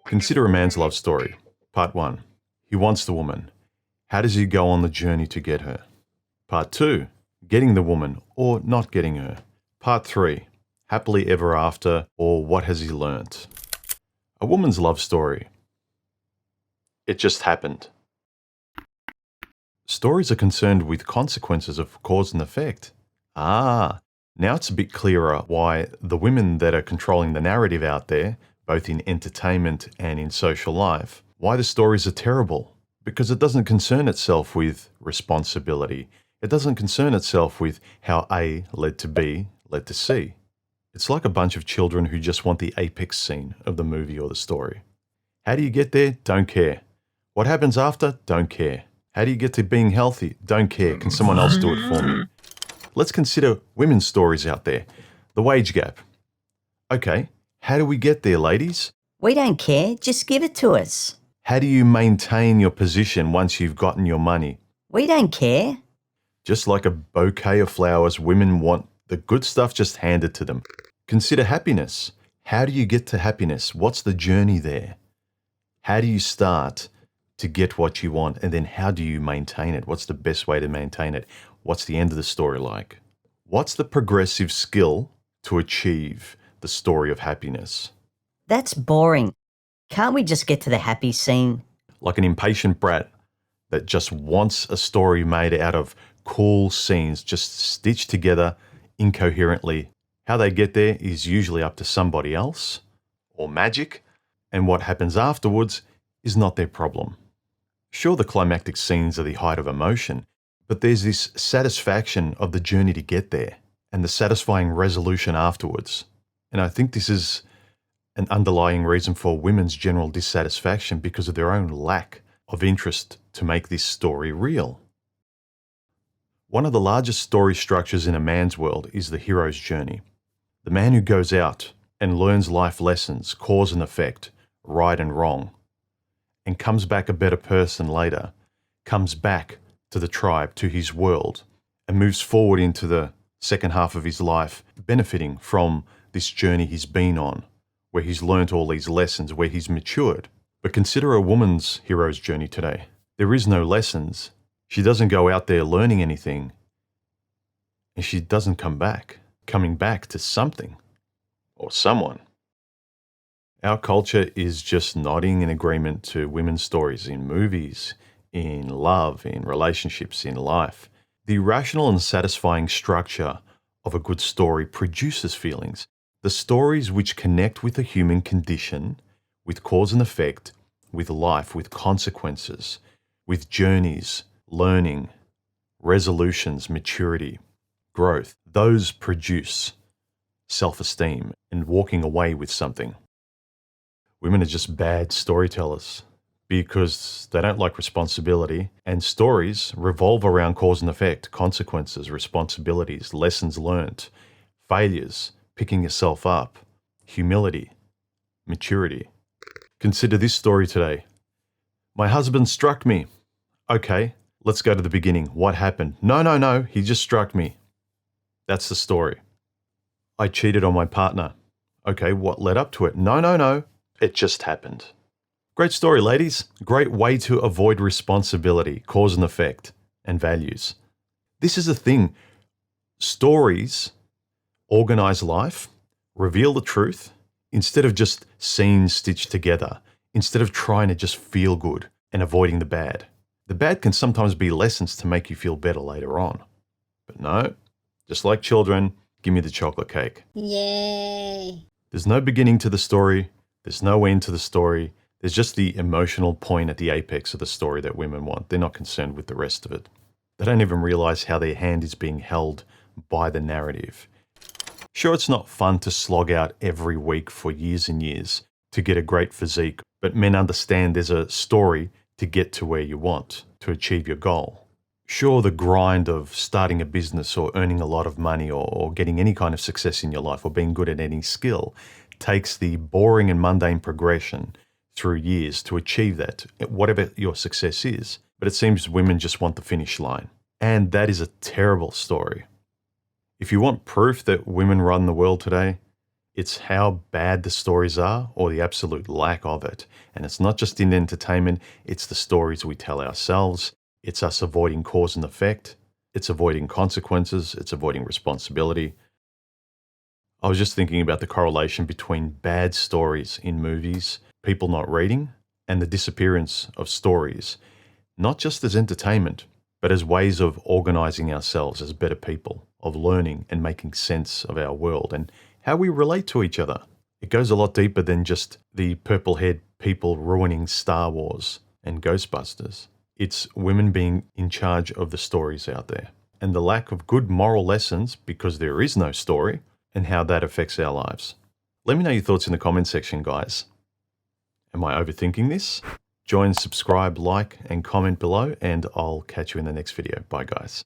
Consider a man's love story. Part 1. He wants the woman. How does he go on the journey to get her? Part 2. Getting the woman or not getting her. Part 3. Happily ever after or what has he learnt? A woman's love story. It just happened. Stories are concerned with consequences of cause and effect. Now it's a bit clearer why the women that are controlling the narrative out there, both in entertainment and in social life, why the stories are terrible. Because it doesn't concern itself with responsibility. It doesn't concern itself with how A led to B, led to C. It's like a bunch of children who just want the apex scene of the movie or the story. How do you get there? Don't care. What happens after? Don't care. How do you get to being healthy? Don't care. Can someone else do it for me? Let's consider women's stories out there. The wage gap. Okay, how do we get there, ladies? We don't care. Just give it to us. How do you maintain your position once you've gotten your money? We don't care. Just like a bouquet of flowers, women want the good stuff just handed to them. Consider happiness. How do you get to happiness? What's the journey there? How do you start to get what you want? And then how do you maintain it? What's the best way to maintain it? What's the end of the story like? What's the progressive skill to achieve the story of happiness? That's boring. Can't we just get to the happy scene? Like an impatient brat that just wants a story made out of cool scenes just stitched together incoherently. How they get there is usually up to somebody else or magic, and what happens afterwards is not their problem. Sure, the climactic scenes are the height of emotion, but there's this satisfaction of the journey to get there and the satisfying resolution afterwards. And I think this is an underlying reason for women's general dissatisfaction because of their own lack of interest to make this story real. One of the largest story structures in a man's world is the hero's journey. The man who goes out and learns life lessons, cause and effect, right and wrong, and comes back a better person later, comes back to the tribe, to his world, and moves forward into the second half of his life, benefiting from this journey he's been on, where he's learnt all these lessons, where he's matured. But consider a woman's hero's journey today. There is no lessons. She doesn't go out there learning anything, and she doesn't come back, coming back to something or someone. Our culture is just nodding in agreement to women's stories in movies, in love, in relationships, in life. The rational and satisfying structure of a good story produces feelings. The stories which connect with the human condition, with cause and effect, with life, with consequences, with journeys, learning, resolutions, maturity, growth, those produce self-esteem and walking away with something. Women are just bad storytellers because they don't like responsibility, and stories revolve around cause and effect, consequences, responsibilities, lessons learnt, failures, picking yourself up, humility, maturity. Consider this story today. My husband struck me. Okay, let's go to the beginning. What happened? No, he just struck me. That's the story. I cheated on my partner. Okay, what led up to it? No, it just happened. Great story, ladies. Great way to avoid responsibility, cause and effect, and values. This is the thing. Stories organize life, reveal the truth, instead of just scenes stitched together, instead of trying to just feel good and avoiding the bad. The bad can sometimes be lessons to make you feel better later on. But no, just like children, give me the chocolate cake. Yay! There's no beginning to the story. There's no end to the story. There's just the emotional point at the apex of the story that women want. They're not concerned with the rest of it. They don't even realize how their hand is being held by the narrative. Sure, it's not fun to slog out every week for years and years to get a great physique, but men understand there's a story to get to where you want, to achieve your goal. Sure, the grind of starting a business or earning a lot of money or getting any kind of success in your life or being good at any skill takes the boring and mundane progression through years to achieve that, whatever your success is. But it seems women just want the finish line. And that is a terrible story. If you want proof that women run the world today, It's how bad the stories are or the absolute lack of it. And it's not just in entertainment, it's the stories we tell ourselves. It's us avoiding cause and effect. It's avoiding consequences. It's avoiding responsibility. I was just thinking about the correlation between bad stories in movies, people not reading, and the disappearance of stories, not just as entertainment, but as ways of organizing ourselves as better people, of learning and making sense of our world and how we relate to each other. It goes a lot deeper than just the purple-haired people ruining Star Wars and Ghostbusters. It's women being in charge of the stories out there and the lack of good moral lessons because there is no story and how that affects our lives. Let me know your thoughts in the comment section, guys. Am I overthinking this? Join, subscribe, like, and comment below, and I'll catch you in the next video. Bye, guys.